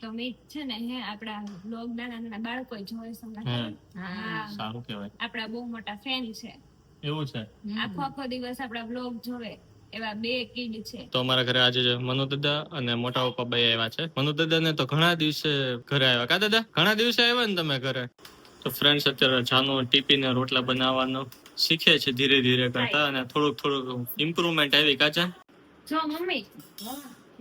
તો મીત છે ને હે આપડા બ્લોગ નાના બાળકો જોવે સારું કહેવાય. આપડા બહુ મોટા ફેન છે. એવું છે? આખો દિવસ આપડા બ્લોગ જોવે એવા 2 કિડ છે. તો અમારા ઘરે આજે મનુ દાદા અને મોટા પપ્પા બે આવ્યા છે. મનુ દાદા ને તો ઘણા દિવસે ઘરે આવ્યા. કા દાદા ઘણા દિવસે આવ્યા ને તમે ઘરે? તો ફ્રેન્ડ્સ અત્યારે જાનુ ટીપીને રોટલા બનાવવાનું શીખે છે ધીરે ધીરે કરતા, અને થોડુંક ઇમ્પ્રુવમેન્ટ આવી. કાચા જો મમ્મી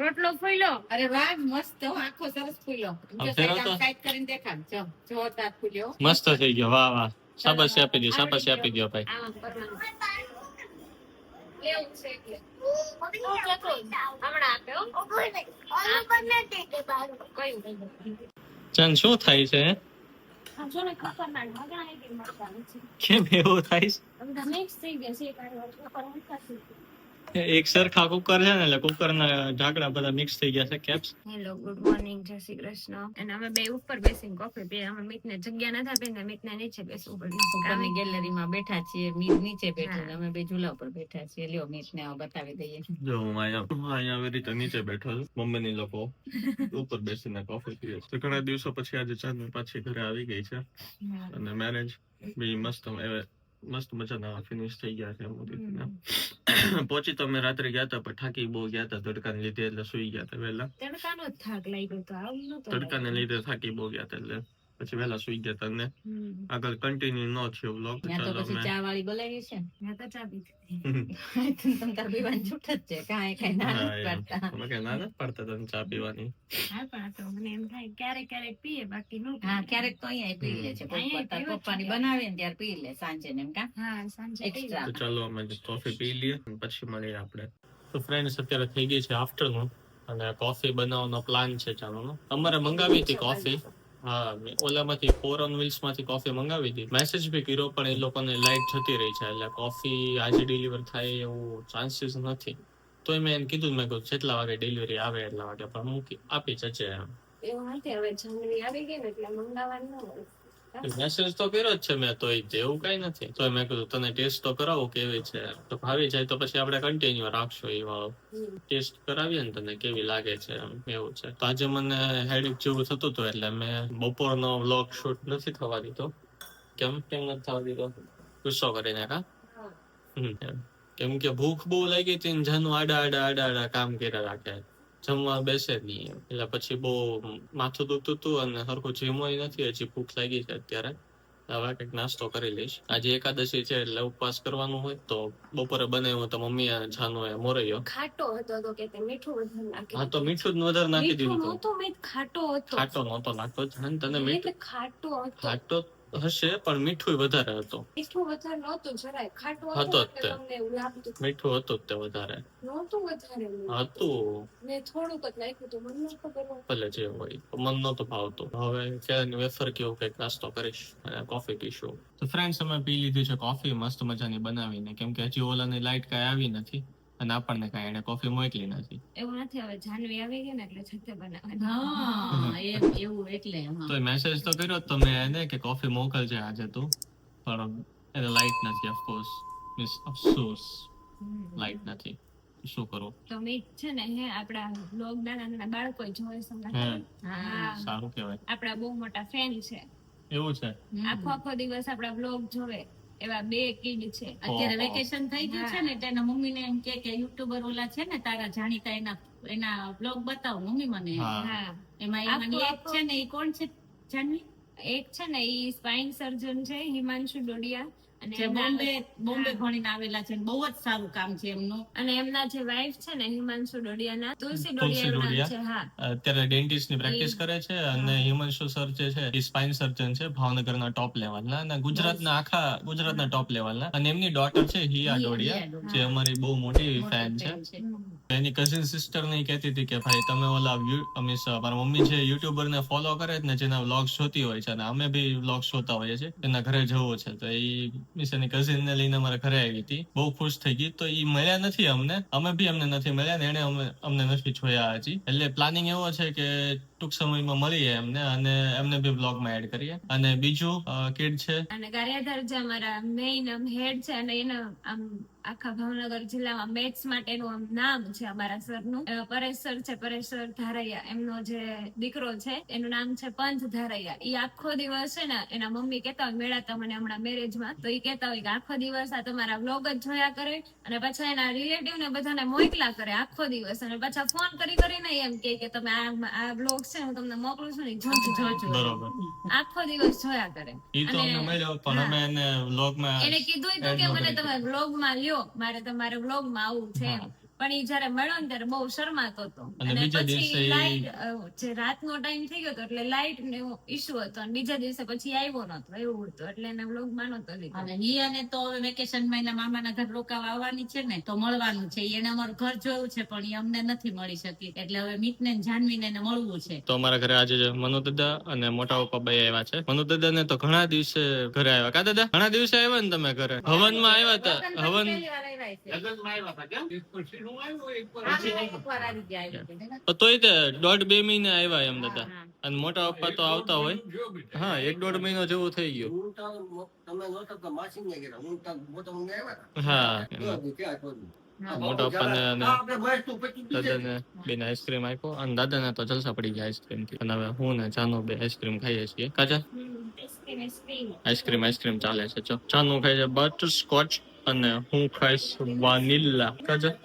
રોટલો ફૂલ્યો. અરે વાહ, મસ્ત આખો સરસ ફૂલ્યો. સાઈડ કરીને દેખાડ. જો જો તાર ફૂલ્યો મસ્ત થઈ ગયો. વાહ વાહ, શાબાશી આપી દો, શાબાશી આપી દો ભાઈ. એવું છે એટલે હમણાં આપ્યો. ચન શું થાય છે? કેમ એવું થાય છે? એક સરખા કુકર છે ને એટલે કુકર ના ઢાંકણા બધા મિક્સ થઈ ગયા છે. કેપ્સ હેલો, ગુડ મોર્નિંગ, જય શ્રી કૃષ્ણ. અને અમે બે ઉપર બેસીને કોફી પીએ. અમે મીતને જગ્યા નથી આપી ને મીતને નીચે બેસવું પડ્યું. ઉપરની ગેલેરીમાં બેઠા છીએ, મીત નીચે બેઠું, અમે બે ઝૂલા ઉપર બેઠા છીએ. લ્યો મીતને બતાવી દઈએ. જો હું અહીંયા આવી રીતે નીચે બેઠો છું. મમ્મીની લોકો ઉપર બેસીને કોફી પીએ છે. ઘણા દિવસો પછી આજે ચાંદ પાછી ઘરે આવી ગઈ છે, અને મેરેજ બી મસ્ત મજાના ફિનિશ થઈ ગયા છે. પહોંચી તો અમે રાત્રે ગયા હતા, પણ થાકી બહુ ગયા હતા તડકાને લીધે, એટલે સુઈ ગયા હતા વહેલા. તડકાનો જ થાક લાગ્યો તો, આવું નતો. તડકાને લીધે થાકી બહુ ગયા હતા, એટલે પછી વહેલા સુઈ ગયા હતા. ને આગળ કન્ટિન્યુ ન થયો વ્લોગ. ચાલો પછી ચા વાળી બોલાવી છે. મેં તો ચા પીધી. તમ તાર પીવાની છૂટ જ છે. કાંઈ ના પાડતા. તમે કે ના પાડતા તમે ચા પીવાની? હા, પણ તો મને એમ થાય ક્યારેક પીએ, બાકી નો. હા, ક્યારેક તો અહીંયા પી લે છે. પપ્પાની બનાવે ને ત્યારે પી લે સાંજે ને એમ. કા હા, સાંજે એક્સ્ટ્રા. તો ચાલો અમે કોફી પી લઈએ પછી મળીએ આપણે. તો ફ્રેન્ડ્સ અત્યારે થઈ ગઈ છે આફ્ટરનૂન, અને કોફી બનાવવાનો પ્લાન છે ચાલો. અમારે મંગાવી હતી કોફી. હા, ઓલામાંથી 4 on Wheels માંથી કોફી મંગાવી હતી. મેસેજ બી કર્યો, પણ એ લોકોને લાઈટ જતી રહી છે, એટલે કોફી આજે ડિલિવર થાય એવું ચાન્સીસ નથી. તોય મેં એને કીધું, મેં કહ્યું જેટલા વાગે ડિલિવરી આવે એટલા વાગે પણ મૂકી આપી જશે એમ. એવું નથી, હવે જાન્યુઆરી આવી ગઈ ને એટલે મંગાવવાનું ન હોય. મેસેજ તો કર્યો જ છે મેં, તોય એવું કઈ નથી. તો મેં કીધું તને ટેસ્ટ તો કરાવો કેવી છે, તો ભાવી જાય તો પછી આપણે કન્ટિન્યુ રાખશું. એ વાળો ટેસ્ટ કરાવીએ ને તને કેવી લાગે છે એમ, એવું છે. તો આજે મને હેડિક જેવું થતું હતું, એટલે મેં બપોરનો વ્લોગ શૂટ નથી થવા દીધો. કેમ નથી થવા દીધો? ગુસ્સો કરીને કા? કેમ કે ભૂખ બહુ લાગી હતી ને જાનું આડા કામ કર્યા રાખે, જમવા બેસે જ નહીં. એટલે પછી બહુ માથું દુખતું હતું, અને સરખું જીમોય નથી. હજી ભૂખ લાગી છે અત્યારે. હવે કંઈક નાસ્તો કરી લઈશ. આજે એકાદશી છે એટલે ઉપવાસ કરવાનું હોય, તો બપોરે બનાવ્યો તો મમ્મી જાનો મોરૈયો ખાટો હતો, તો કે મીઠું વધારે નાખી. હા, તો મીઠું જ વધારે નાખી દીધું. ખાટો નહોતો નાખતો. તને મીઠું ખાટો હશે, પણ મીઠું વધારે હતો. મીઠું વધારે નહોતું જરાય, ખાટો હતો. મીઠું હતું તે વધારે નહોતું. હતું, મેં થોડુંક જ નાખ્યું હતું. મને ખબર ભલે જે હોય, મન નહોતું ભાવતું. હવે કેળાની વેફર કેવું કંઈક નાસ્તો કરીશ અને કોફી પીશું. તો ફ્રેન્ડ્સ, અમે પી લીધી છે કોફી મસ્ત મજાની બનાવીને, કેમ કે હજી ઓલાની લાઈટ કઈ આવી નથી, અને આપણને કઈ એને કોફી મોકલી નથી. એવું નથી, હવે જાનવી આવી ગઈ ને એટલે છતે બનાવવાની. એવું એટલે તો મેસેજ તો કર્યો તો મેં એને કે કોફી મોકલજે આજે તું, પણ એને લાઈટ નથી. ઓફકોર્સ મિસ અફસોસ, લાઈટ નથી. શું કરું? તો મીત છે ને હે આપડા બ્લોગ નાના બાળકો જોવે સારું કહેવાય. આપડા બહુ મોટા ફેન છે. એવું છે? આખો દિવસ આપડા બ્લોગ જોવે એવા 2 કિડ છે. અત્યારે વેકેશન થઈ ગયું છે ને, તેના મમ્મી ને એમ કે યુટ્યુબર ઓલા છે ને તારા જાણીતા, એના બ્લોગ બતાવો મમ્મી મને. હા, એમાં એક છે ને, એ કોણ છે જાનવી? એક છે ને, ઈ સ્પાઇન સર્જન છે, હિમાંશુ ડોડિયા, અને બોમ્બે ભણીને આવેલા છે. બહુ જ સારું કામ છે એમનું. અને એમના જે વાઇફ છે ને, હિમાંશુ ડોડિયાના તુલસી ડોડિયા છે. હા, અત્યારે ડેન્ટિસ્ટ ની પ્રેક્ટિસ કરે છે. અને હિમાંશુ સર જે છે એ સ્પાઇન સર્જન છે, ભાવનગરના ટોપ લેવલના, અને ગુજરાતના ટોપ લેવલના. અને એમની ડોટર છે હિયા ડોડિયા, જે અમારી બહુ મોટી ફેન છે. એની કઝિન સિસ્ટર ને કહેતી હતી કે ભાઈ તમે ઓલા મારા મમ્મી જે યુટ્યુબર ને ફોલો કરે છે ને, જેના વ્લોગ્સ જોતી હોય છે, અને અમે બી વ્લોગ્સ જોતા હોઈએ છીએ, એના ઘરે જવું છે. તો એ એની કઝિન ને લઈને અમારા ઘરે આવી હતી, બહુ ખુશ થઈ ગઈ. તો એ મળ્યા નથી અમને, અમે બી અમને નથી મળ્યા, ને એને અમને નથી જોયા હજી. એટલે પ્લાનિંગ એવો છે કે ટૂંક સમયમાં મળીએ એમને અને એમને બી બ્લોગમાં એડ કરીએ. અને બીજું કિડ છે અને ગારિયાધાર જે અમારા મેઇન હેડ છે અને એના આમ આખા ભાવનગર જિલ્લામાં મેથ્સ માટેનું આમ નામ છે અમારા સરનું. પરેશ સર છે, પરેશ સર ધારૈયા, એમનો જે દીકરો છે એનું નામ છે પંથ ધારૈયા. ઈ આખો દિવસ છે ને એના મમ્મી કેતા હોય, મેળાતા મને હમણાં મેરેજમાં, તો ઈ કેતા હોય કે આખો દિવસ આ તમારા વ્લોગ જ જોયા કરે અને પાછા એના રિલેટિવ ને બધાને મોકલા કરે આખો દિવસ, અને પાછા ફોન કરીને એમ કે તમે આ વ્લોગ છે હું તમને મોકલું છું ને જોજો. બરોબર. આખો દિવસ જોયા કરે. ઈ તો અમને મળ્યો પણ અમે એને વ્લોગમાં એને કીધું હતું કે મને તમે વ્લોગમાં લ્યો, મારે તમારે વ્લોગમાં આવવું છે એમ. પણ ઈ જયારે મળ્યો ને ત્યારે બહુ શરમાતો હતો. અને પછી લાઈટ જે રાતનો ટાઈમ થઈ ગયો હતો એટલે લાઈટ નો ઇશ્યુ હતો અને બીજા દિવસે પછી આવ્યો નતો, એવું હતું એટલે એને વ્લોગમાં નતો લીધો. અને નિયાને તો હવે વેકેશનમાં એના મામાના ઘર રોકાવા આવવાની છે ને, તો મળવાનું છે. એને અમારું ઘર જોયું છે પણ એ અમને નથી મળી શકી, એટલે હવે મીતને જાનવીને એને મળવું છે. તો અમારા ઘરે આજે મનુ દાદા અને મોટા પપ્પા બે આવ્યા છે. મનુ દાદા ને તો ઘણા દિવસે ઘરે આવ્યા. કા દાદા ઘણા દિવસે આવ્યા ને તમે ઘરે? હવનમાં આવ્યા હતા. હવન તોય તે 1.5-2 મહિને આવ્યા એમ દાદા. અને મોટા પપ્પા તો આવતા હોય. હા, 1-1.5 મહિનો જેવું થઈ ગયું. હા, મોટા પપ્પાને અને દાદાને બેન આઈસ્ક્રીમ આપ્યો અને દાદાને તો જલસા પડી ગયા આઈસ્ક્રીમ થી. અને હવે હું ને જાનુ બે આઈસ્ક્રીમ ખાઈએ છીએ. કાજા આઈસ્ક્રીમ ચાલે છે. જો જાનુ ખાય છે બટર સ્કોચ અને હું ખાઈશ વાનીલા. કાજા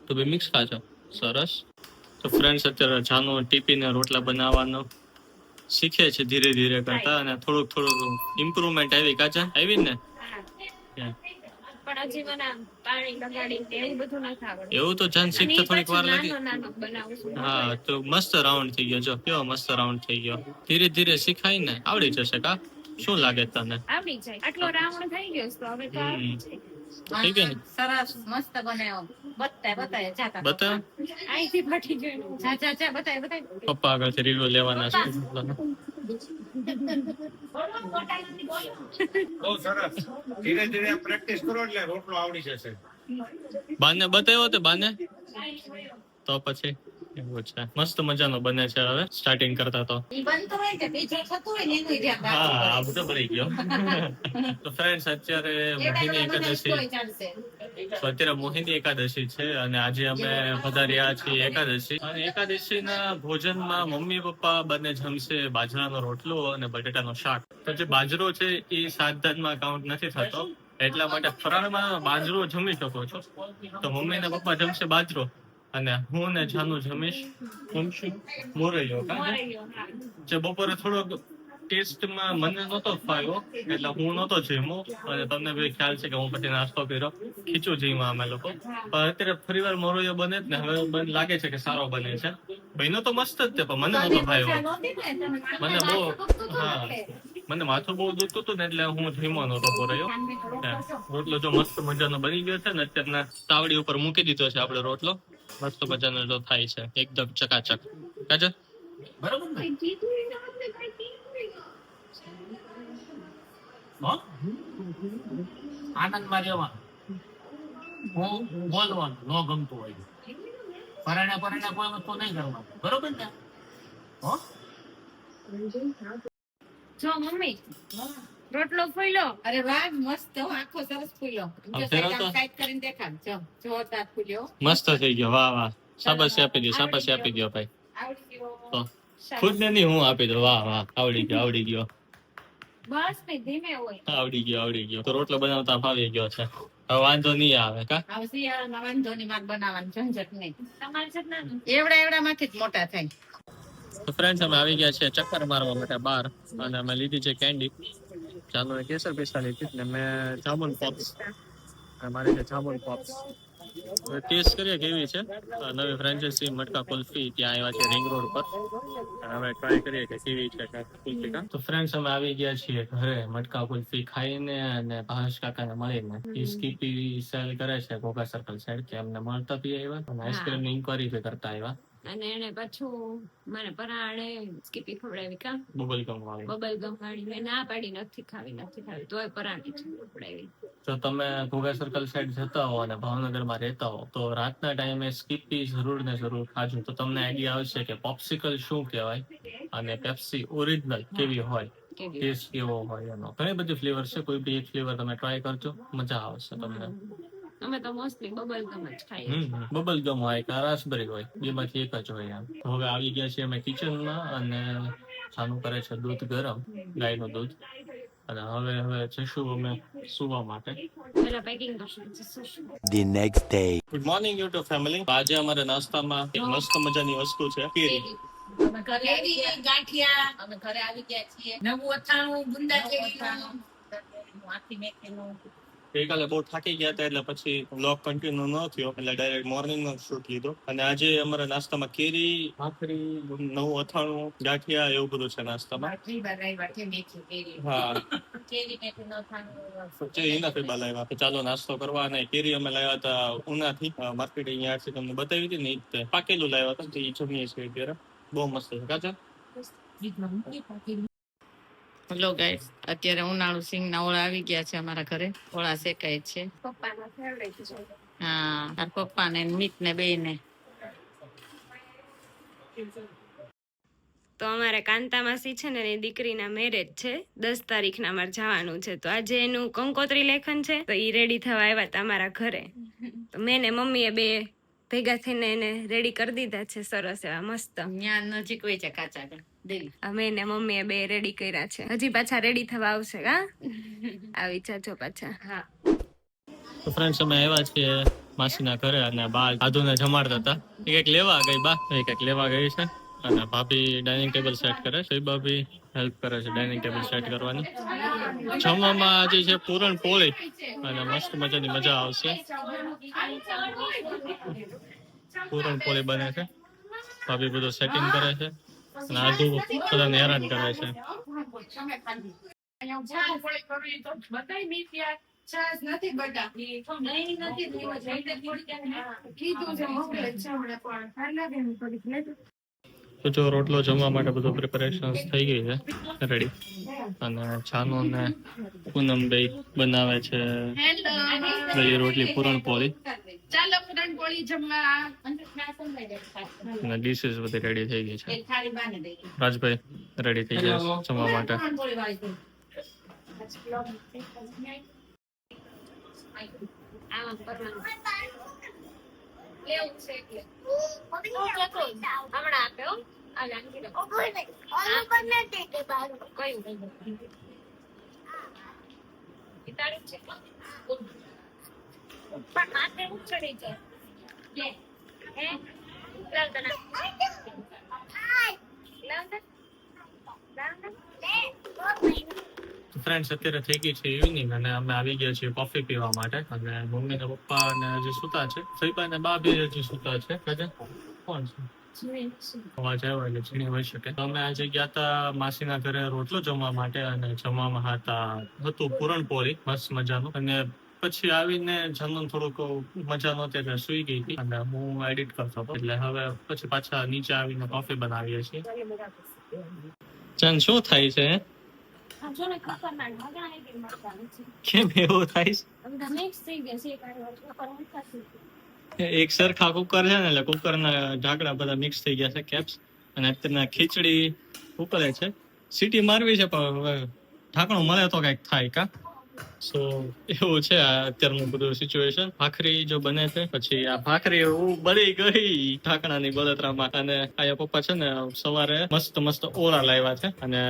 તો બે મિક્સ ખાજો. સરસ. તો ફ્રેન્ડ્સ અત્યારે જાનુ ટીપીને રોટલા બનાવવાનો શીખે છે ધીરે ધીરે કરતા, અને થોડુંક ઇમ્પ્રુવમેન્ટ આવી. કાજા આવી ને? એવું તો જાન શીખતા થોડીક વાર લાગી. હા, તો મસ્ત રાઉન્ડ થઈ ગયો. જો કેવો મસ્ત રાઉન્ડ થઈ ગયો. ધીરે ધીરે શીખાય ને આવડી જશે. કા શું લાગે તને? આવડી જાય. આટલો રાઉન્ડ થઈ ગયો તો હવે તો આવડી જાય. થઈ ગયો ને? સરસ મસ્ત બનાવ્યો. બતાય જાતા બતા અહીંથી ફાટી ગયું. જા બતાય પપ્પા આગળથી રિવ્યુ લેવાના છે. બહુ સરસ. ધીરે ધીરે પ્રેક્ટિસ કરો એટલે રોટલો આવડી જશે. બાને બતાવ્યો તે બાને તો પછી એવું છે. મસ્ત મજાનો બને છે હવે સ્ટાર્ટિંગ કરતા તો. ઈ બનતો હોય કે બીજું થતું હોય ને એનું ધ્યાન રાખવું. હા, આ બધો ભરી ગયો. તો ફ્રેન્ડ્સ અત્યારે મોહિની એકાદશી છે અને આજે અમે વધાર્યા છીએ એકાદશી. અને એકાદશીના ભોજનમાં મમ્મી પપ્પા બંને જમશે બાજરાનો રોટલો અને બટેટાનો શાક. તો જે બાજરો છે એ સાધાનમાં કાઉન્ટ નથી થતો, એટલા માટે ફરાળમાં બાજરો જમી શકો છો. તો મમ્મી ને પપ્પા જમશે બાજરો અને હું ને જાનુ જમીશ મોરૈયો. જે બપોરે થોડોક ટેસ્ટમાં મને નતો ફાવ્યો એટલે હું નતો જમ્યો, અને તમને બી ખ્યાલ છે કે હું પછી નાસ્તો કર્યો ખીચું જમ્યા અમે લોકો. પણ અત્યારે ફરીવાર મોરૈયો બને જ ને, હવે મને લાગે છે કે સારો બને છે. બહેનો તો મસ્ત જ છે પણ મને નતો ફાવ્યો. મને બહુ મને માથું બહુ દુખતું હતું ને એટલે હું જમ્યો નતો મોરૈયો. રોટલો જો મસ્ત મજાનો બની ગયો છે ને, અત્યારના તાવડી ઉપર મૂકી દીધો છે આપણે રોટલો. મસ્ત મજાનો જો થાય છે એકદમ ચકાચક. કાજલ બરોબર ને? આનંદમાં રહેવાનું. હું બોલવાનું ન ગમતું હોય. પરણે કોઈ વસ્તુ નહીં કરવાનું. બરોબર ને? જો મમ્મી રોટલો ફૂલ્યો. અરે વાહ, મસ્ત હો, આખો સરસ ફૂલ્યો. જો સાઈડ કરીને દેખાડ. જો જોરદાર ફૂલ્યો. મસ્ત થઈ ગયો. વાહ વાહ, શાબાશી આપી દો ભાઈ. આવડી ગયો. તો ખુદ ને નહીં હું આપી દઉં. વાહ વાહ, આવડી ગયો. બસ ને ધીમે હોય. આવડી ગયો. તો રોટલો બનાવતા ફાવી ગયો છે. હવે વાંધો નહીં આવે. કા હવે શિયાળામાં વાંધો નહીં, મારે બનાવવાનું ઝંઝટ નહીં. તમારે છે ને એવડામાંથી જ મોટા થાય. તો ફ્રેન્ડ્સ અમે આવી ગયા છે ચક્કર મારવા માટે બહાર, અને અમે લીધી છે કેન્ડી. જાનુએ કેસર પિસ્તા લીધી ને મેં જામુન પોપ્સ. મારે છે જામુન પોપ્સ. ટેસ્ટ કરીએ કેવી છે. નવી ફ્રેન્ચાઇઝી મટકા કુલ્ફી ત્યાં આવ્યા છે રિંગ રોડ પર, અને હવે ટ્રાય કરીએ કે કેવી છે કુલ્ફી. તો ફ્રેન્ડ્સ અમે આવી ગયા છીએ ઘરે મટકા કુલ્ફી ખાઈને અને ભાવેશ કાકાને મળીને. એ સ્કીપી સેલ કરે છે ઘોઘા સર્કલ સાઈડ, કે અમને મળતા બી આવ્યા અને આઈસ્ક્રીમ ની ઇન્કવાયરી બી કરતા આવ્યા. અને એને પાછું મને પરાણે સ્કીપી ખવડાવી કા બબલ ગમ વાળી. બબલ ગમ વાળી મેં ના પાડી નથી ખાવી તોય પરાણે ખવડાવી. જો તમે ઘોઘા સર્કલ સાઈડ જતા હો અને ભાવનગરમાં રહેતા હો તો રાતના ટાઈમે સ્કીપી જરૂર ને જરૂર ખાજો તો તમને આઈડિયા આવશે કે પોપ્સિકલ શું કહેવાય અને પેપ્સી ઓરિજિનલ કેવી હોય, ટેસ્ટ કેવો હોય એનો. ઘણી બધી ફ્લેવર છે, કોઈ બી એક ફ્લેવર તમે ટ્રાય કરજો, મજા આવશે તમને. અમે તો મોસ્ટલી બબલ ગમ જ ખાઈએ. બબલ ગમ હોય કે રાસબેરી હોય, બેમાંથી એક જ હોય એમ. તો હવે આવી ગયા છીએ અમે કિચનમાં અને ચાલુ કરે છે દૂધ ગરમ, ગાયનું દૂધ. અને હવે જઈશું અમે સુવા માટે. પેલા પેકિંગ કરશું. The next day. Good morning YouTube family. આજે અમારે નાસ્તામાં એક મસ્ત મજાની વસ્તુ છે કેરી. અમે ઘરે આવી ગયા ગાંઠિયા, અમે ઘરે આવી ગયા છીએ નવું અથાણું ગુંદા કેરીનું, આખી મેથીનું. ગઈકાલે બહુ થાકી ગયા હતા એટલે પછી બ્લોગ કન્ટિન્યુ ન થયો એટલે ડાયરેક્ટ મોર્નિંગ નો શૂટ લીધો. અને આજે અમારા નાસ્તામાં કેરી, ભાખરી, નવું અથાણું, ગાંઠિયા એવું બધું છે નાસ્તામાં. ભાખરી બનાવ્યા છે મેથી કેરી. હા, કેરી મેથીનું અથાણું. એનાથી લાવ્યા. ચાલો નાસ્તો કરવા. અને કેરી અમે લાવ્યા હતા ઉનાથી, માર્કેટ અહીંયા છે તમને બતાવી હતી ને, એ પાકેલું લાવ્યા હતા તો એ જમીએ છીએ અત્યારે. બહુ મસ્ત છે કાચા. હેલો ગાઈસ, અત્યારે ઉનાળુ સિંગના ઓળા આવી ગયા છે અમારા ઘરે. ઓળા શેકાય છે. પપ્પાના ફેવરેટ છે. હા, તાર પપ્પાને મીત ને બેયને. તો અમારે કાંતા માસી છે ને એની દીકરીના મેરેજ છે, 10 તારીખના અમારે જવાનું છે. તો આજે એનું કંકોત્રી લેખન છે તો ઈ રેડી થવા આવ્યા હતા અમારા ઘરે. તો મેં ને મમ્મીએ બે ભેગા થઈને એને રેડી કરી દીધા છે સરસ એવા મસ્ત. ત્યાં નજીક હોય છે કાચા દેવી. અમે ને મમ્મીએ બે રેડી કર્યા છે. હજી પાછા રેડી થવા આવશે કા આવી જાજો પાછા. હા તો ફ્રેન્ડ્સ અમે આવ્યા છીએ માસીના ઘરે અને બા આધુને જમાડતા હતા. એ કંઈક લેવા ગઈ બા, એ કંઈક લેવા ગઈ છે અને ભાભી ડાઇનિંગ ટેબલ સેટ કરે છે. ભાભી હેલ્પ કરે છે ડાઇનિંગ ટેબલ સેટ કરવાની. જમવામાં આજે છે પૂરણપોળી અને મસ્ત મજાની મજા આવશે. પૂરણપોળી બને છે, ભાભી બધું સેટિંગ કરે છે અને આધુ બધાને હેરાન કરે છે. તો જો રોટલો જમવા માટે બધું પ્રિપેરેશન થઈ ગઈ છે રેડી. અને છાનો ને પૂનમ બે બનાવે છે દહીં રોટલી પૂરણપોળી ચાલો પૂરણપોળી જમવા. અને ડીશીસ બધી રેડી થઈ ગઈ છે. એક થાળી બાને દઈ. રાજભાઈ રેડી થઈ ગયા છે જમવા માટે. પૂરણપોળી વાળી દઈ. આમાં કરવાનું. લેવું છે એટલે. હમણાં આપે હો. આ લાંગી દો. કયું? પિતાળી છે. પણ માથે ઉછળી જાય. લે. હે? લાવ તને. લાવ તને. ફ્રેન્ડ્સ અત્યારે થઈ ગઈ છે ઇવનિંગ અને અમે આવી ગયા છીએ કોફી પીવા માટે. અને મમ્મી ને પપ્પા ને હજી સુતા છે, સઈબા ને બા બી હજી સુતા છે. કોણ છે? અવાજ આવ્યો એટલે ઝીણી હોઈ શકે. તો અમે આજે ગયા હતા માસીના ઘરે રોટલો જમવા માટે અને જમવામાં હતું પૂરણપોળી મસ્ત મજાનું. અને પછી આવીને જમવાનું થોડુંક મજા નહોતી એટલે સુઈ ગઈ હતી અને હું એડિટ કરતો હતો એટલે હવે પછી પાછા નીચે આવીને કોફી બનાવીએ છીએ. ચંદ શું થાય છે? કેમ એવું થાય છે? એક સરખા કુકર છે ને એટલે કુકર ના ઢાંકણા બધા મિક્સ થઈ ગયા છે કેપ્સ. અને અત્યારના ખીચડી ઉકળે છે. સીટી મારવી છે પણ હવે ઢાંકણું મળે તો કઈક થાય કા. સો એવું છે અત્યારનું બધું સિચ્યુએશન. ભાખરી જો બને છે પછી આ ભાખરી બળી ગઈ ઢાંકણાની બળતરામાં. અને અહીંયા પપ્પા છે ને સવારે મસ્ત ઓળા લાવ્યા છે અને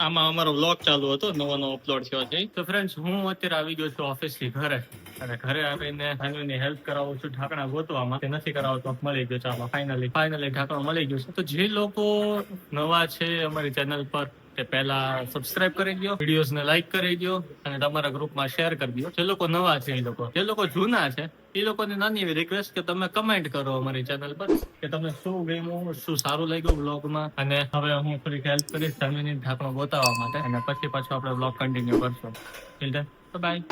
આમાં અમારો વ્લોગ ચાલુ હતો, નવો અપલોડ થયો છે. તો ફ્રેન્ડ્સ હું અત્યારે આવી ગયો છું ઓફિસથી ઘરે અને ઘરે આવીને ફેમિલીની હેલ્પ કરાવું છું ઢાંકણા ગોતવામાં. તે નથી કરાવતો મળી ગયો ચાલો ફાઇનલી ઢાંકણું મળી ગયું છે. તો જે લોકો નવા છે અમારી ચેનલ પર તે પહેલા સબસ્ક્રાઇબ કરી દો, વિડીયોઝને લાઈક કરી દો અને તમારા ગ્રુપમાં શેર કરી દો. જે લોકો નવા છે એ લોકો, જે લોકો જૂના છે એ લોકોની નાની એવી રિક્વેસ્ટ કે તમે કમેન્ટ કરો અમારી ચેનલ પર કે તમને શું ગમ્યું, શું સારું લાગ્યું વ્લોગમાં. અને હવે હું થોડીક હેલ્પ કરીશ ફેમિલીની ઢાંકણું ગોતાવવા માટે અને પછી પાછું આપણે વ્લોગ કન્ટિન્યુ કરશું. બાય.